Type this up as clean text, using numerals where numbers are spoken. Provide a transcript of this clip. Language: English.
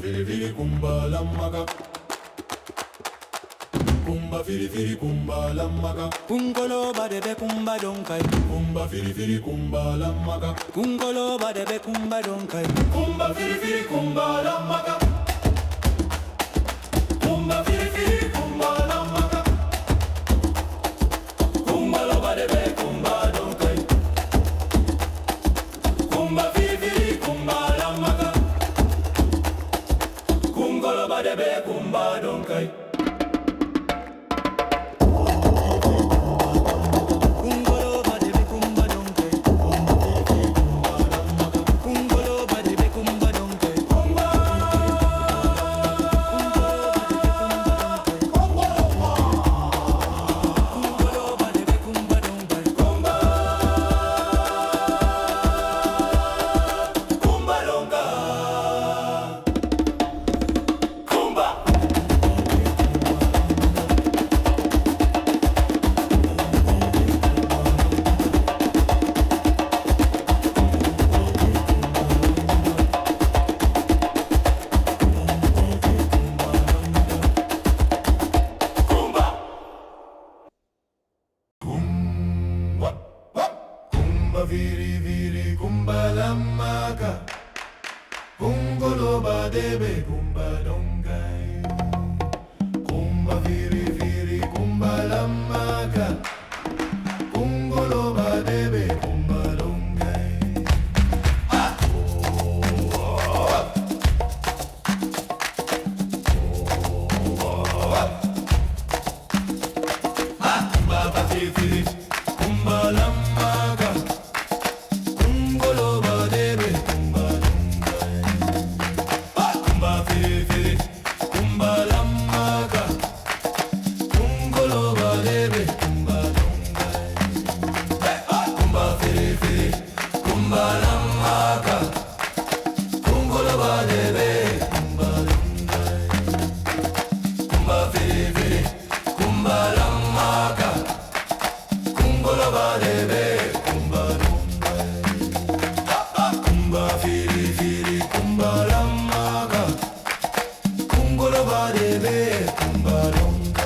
firi firi kumba lammaga. Kumba firi firi kumba lammaga. Kungolo badebe kumba donkai. Kumba firi firi kumba lammaga. Kungolo badebe kumba donkai. Kumba firi firi kumba lammaga. Kumba firi firi kumba lammaga. Kumba lo badebe kumba donkai. Kumba firi firi kumba lammaga. Kungolo badebe kumba donkai. Kumba viri viri kumba lammaga. Kungolo badebe kumba dongai. Kumba viri viri kumba lammaga. Kungolo badebe kumba dongai. Kumba viri viri kumba lammaga. Kungolo badebe kumba dongai. Kumba firi firi kumba lammaga. Kungolo badebe kumba dongai. Kumba firi firi kumba lammaga. Kungolo badebe kumba dongai. Kumba firi firi kumba lammaga. Kungolo badebe kumba dongai. Kumba firi firi kumba lammaga. Kungolo badebe kumba dongai.